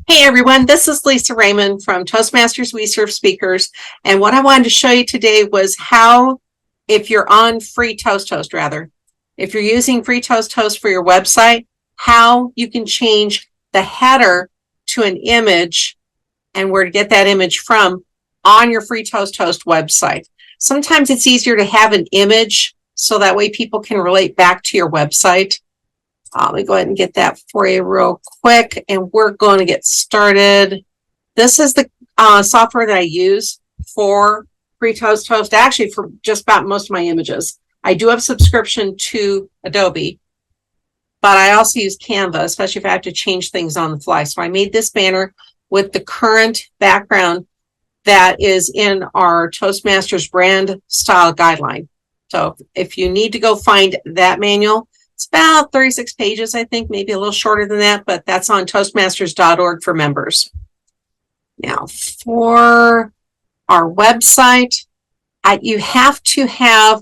Hey everyone, this is Lisa Raymond from Toastmasters WeSERV Speakers, and what I wanted to show you today was how, if you're on free ToastHost rather, if you're using free ToastHost for your website, how you can change the header to an image and where to get that image from on your free ToastHost website. Sometimes it's easier to have an image so that way people can relate back to your website. Let me go ahead and get that for you real quick, and we're going to get started. This is the software that I use for free ToastHost, actually for just about most of my images. I do have subscription to Adobe, but I also use Canva, especially if I have to change things on the fly. So I made this banner with the current background that is in our Toastmasters brand style guideline. So if you need to go find that manual, it's about 36 pages, I think, maybe a little shorter than that, but that's on toastmasters.org for members. Now, for our website, you have to have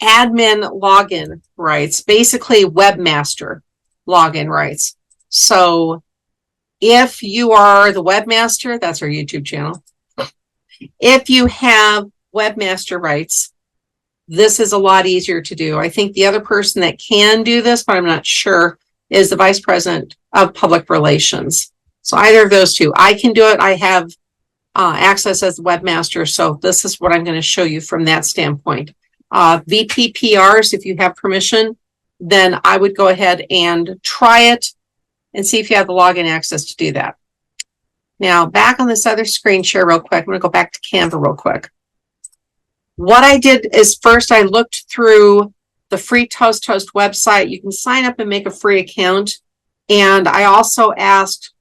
admin login rights, basically webmaster login rights. So if you are the webmaster, that's our YouTube channel. If you have webmaster rights, this is a lot easier to do. I think the other person that can do this, but I'm not sure, is the Vice President of Public Relations. So either of those two. I can do it. I have access as the webmaster, so this is what I'm going to show you from that standpoint. VPPRs, if you have permission, then I would go ahead and try it and see if you have the login access to do that. Now, back on this other screen share real quick. I'm going to go back to Canva real quick. What I did is first I looked through the free ToastHost website. You can sign up and make a free account. And I also asked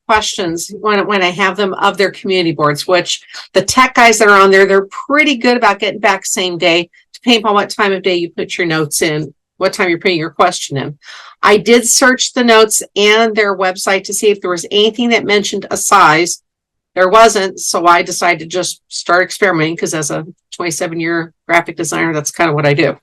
questions when I have them of their community boards, which the tech guys that are on there, they're pretty good about getting back same day, depending on what time of day you put your notes in, what time you're putting your question in. I did search the notes and their website to see if there was anything that mentioned a size. There wasn't, so I decided to just start experimenting because as a 27-year graphic designer, that's kind of what I do.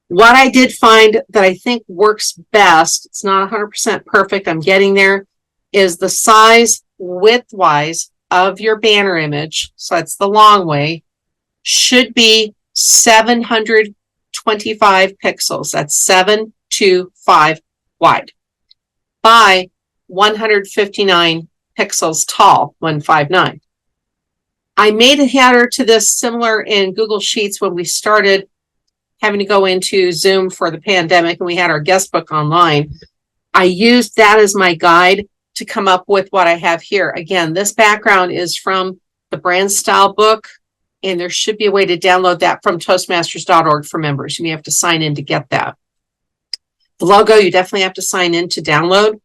What I did find that I think works best, it's not 100% perfect, I'm getting there, is the size width-wise of your banner image, so that's the long way, should be 725 pixels. That's 725 wide by 159 pixels tall, 159. I made a header to this similar in Google Sheets when we started having to go into Zoom for the pandemic and we had our guest book online. I used that as my guide to come up with what I have here. Again, this background is from the brand style book, and there should be a way to download that from toastmasters.org for members. You may have to sign in to get that. The logo, you definitely have to sign in to download.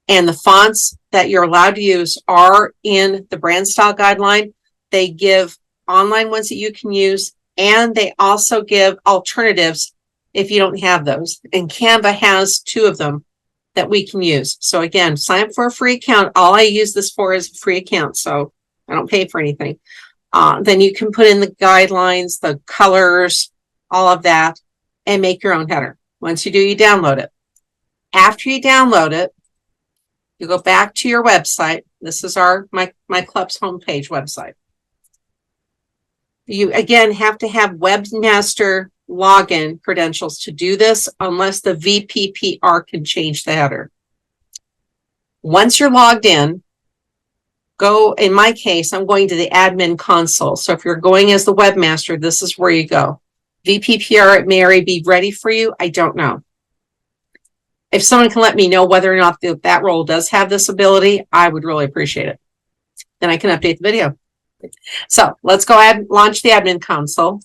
And the fonts that you're allowed to use are in the brand style guideline. They give online ones that you can use, and they also give alternatives if you don't have those. And Canva has 2 of them that we can use. So again, sign up for a free account. All I use this for is a free account, so I don't pay for anything. Then you can put in the guidelines, the colors, all of that, and make your own header. Once you do, you download it. After you download it, you go back to your website. This is my club's homepage website. You again have to have webmaster login credentials to do this, unless the VPPR can change the header. Once you're logged in, in my case, I'm going to the admin console. So if you're going as the webmaster, this is where you go. VPPR, it may already be ready for you. I don't know. If someone can let me know whether or not that role does have this ability, I would really appreciate it. Then I can update the video. So let's go ahead and launch the admin console.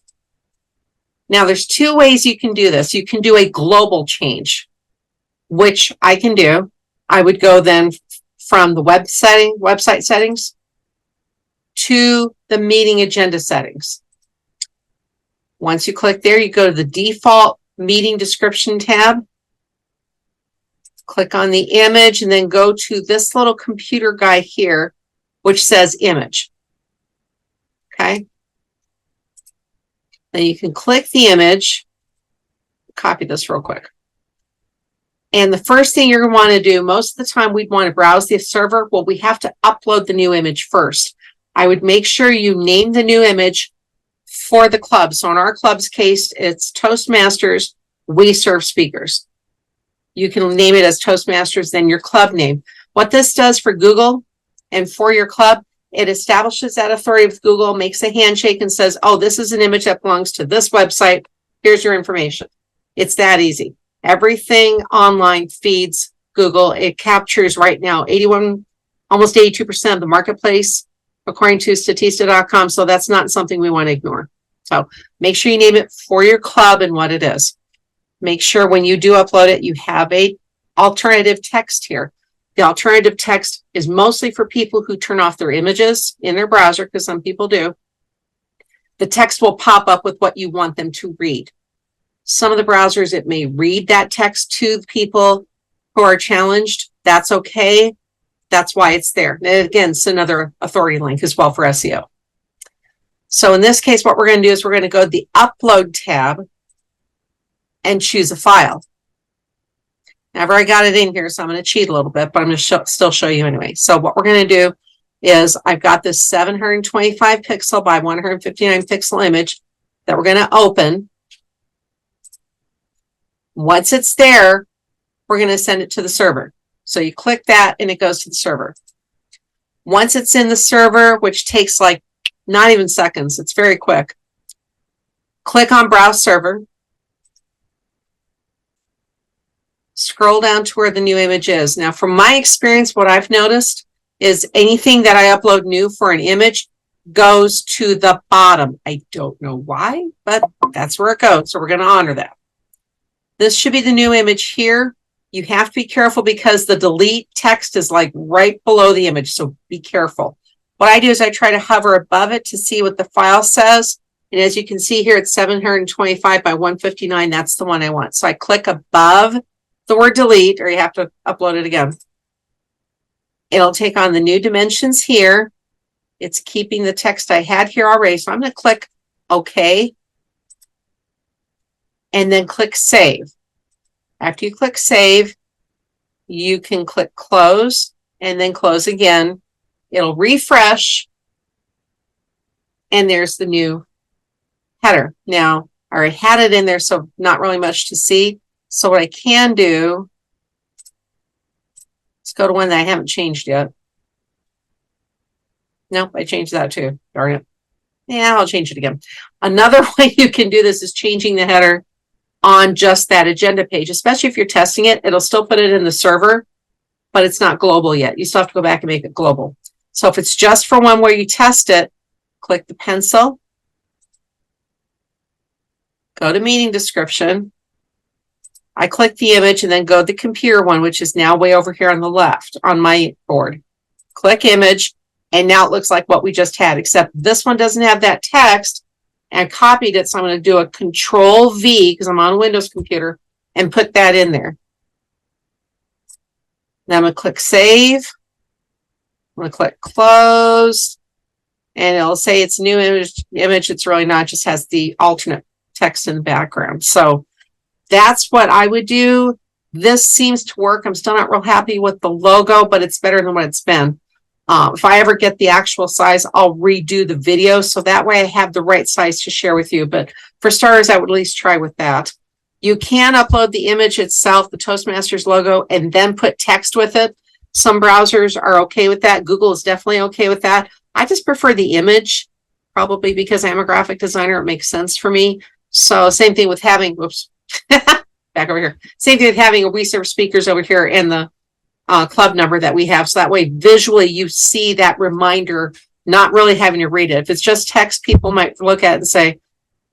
Now there's 2 ways you can do this. You can do a global change, which I can do. I would go then from the website settings to the meeting agenda settings. Once you click there, you go to the default meeting description tab. Click on the image and then go to this little computer guy here, which says image. Okay. Then you can click the image, copy this real quick. And the first thing you're going to want to do, most of the time we'd want to browse the server. Well, we have to upload the new image first. I would make sure you name the new image for the club. So in our club's case, it's Toastmasters WeSERV Speakers. You can name it as Toastmasters, then your club name. What this does for Google and for your club, it establishes that authority with Google, makes a handshake and says, oh, this is an image that belongs to this website. Here's your information. It's that easy. Everything online feeds Google. It captures right now almost 82% of the marketplace, according to statista.com. So that's not something we want to ignore. So make sure you name it for your club and what it is. Make sure when you do upload it, you have a alternative text here. The alternative text is mostly for people who turn off their images in their browser, because some people do. The text will pop up with what you want them to read. Some of the browsers, it may read that text to the people who are challenged. That's okay. That's why it's there. And again, it's another authority link as well for SEO. So in this case, what we're going to do is we're going to go to the Upload tab and choose a file. Now, I've already got it in here, so I'm going to cheat a little bit, but I'm going to still show you anyway. So what we're going to do is I've got this 725 pixel by 159 pixel image that we're going to open. Once it's there, we're going to send it to the server. So you click that and it goes to the server. Once it's in the server, which takes like not even seconds, it's very quick. Click on Browse Server. Scroll down to where the new image is. Now, from my experience, what I've noticed is anything that I upload new for an image goes to the bottom. I don't know why, but that's where it goes. So we're going to honor that. This should be the new image here. You have to be careful because the delete text is like right below the image. So be careful. What I do is I try to hover above it to see what the file says. And as you can see here, it's 725 by 159. That's the one I want. So I click above the word delete, or you have to upload it again. It'll take on the new dimensions here. It's keeping the text I had here already. So I'm going to click OK. And then click Save. After you click Save, you can click Close and then close again. It'll refresh. And there's the new header. Now, I already had it in there, so not really much to see. So what I can do, let's go to one that I haven't changed yet. Nope, I changed that too. Darn it. Yeah, I'll change it again. Another way you can do this is changing the header on just that agenda page, especially if you're testing it. It'll still put it in the server, but it's not global yet. You still have to go back and make it global. So if it's just for one where you test it, click the pencil, go to meeting description. I click the image and then go to the computer one, which is now way over here on the left on my board. Click image, and now it looks like what we just had, except this one doesn't have that text, and I copied it. So I'm going to do a Control V because I'm on a Windows computer and put that in there. Now I'm going to click Save. I'm going to click Close, and it'll say it's a new image. It's really not, it just has the alternate text in the background. So that's what I would do. This seems to work. I'm still not real happy with the logo, but it's better than what it's been. If I ever get the actual size, I'll redo the video. So that way I have the right size to share with you. But for starters, I would at least try with that. You can upload the image itself, the Toastmasters logo, and then put text with it. Some browsers are okay with that. Google is definitely okay with that. I just prefer the image, probably because I'm a graphic designer. It makes sense for me. So same thing with having, whoops, back over here. Same thing with having a WeSERV Speakers over here and the club number that we have. So that way visually you see that reminder, not really having to read it. If it's just text, people might look at it and say,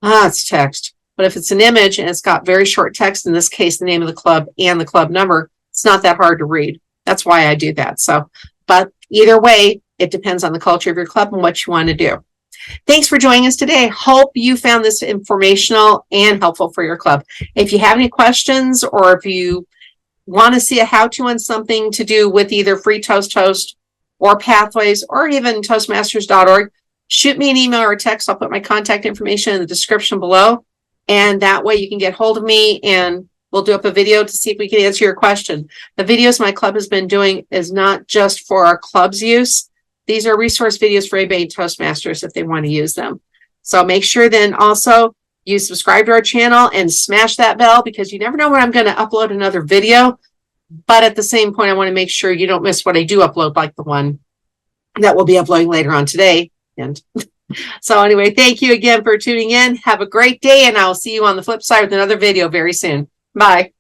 it's text. But if it's an image and it's got very short text, in this case, the name of the club and the club number, it's not that hard to read. That's why I do that. So, but either way, it depends on the culture of your club and what you want to do. Thanks for joining us today. Hope you found this informational and helpful for your club. If you have any questions, or if you want to see a how-to on something to do with either free ToastHost or Pathways or even Toastmasters.org, shoot me an email or a text. I'll put my contact information in the description below. And that way you can get hold of me and We'll do up a video to see if we can answer your question. The videos my club has been doing is not just for our club's use. These are resource videos for anybody in Toastmasters if they want to use them. So make sure then also you subscribe to our channel and smash that bell, because you never know when I'm going to upload another video. But at the same point, I want to make sure you don't miss what I do upload, like the one that we'll be uploading later on today. And so anyway, thank you again for tuning in. Have a great day, and I'll see you on the flip side with another video very soon. Bye.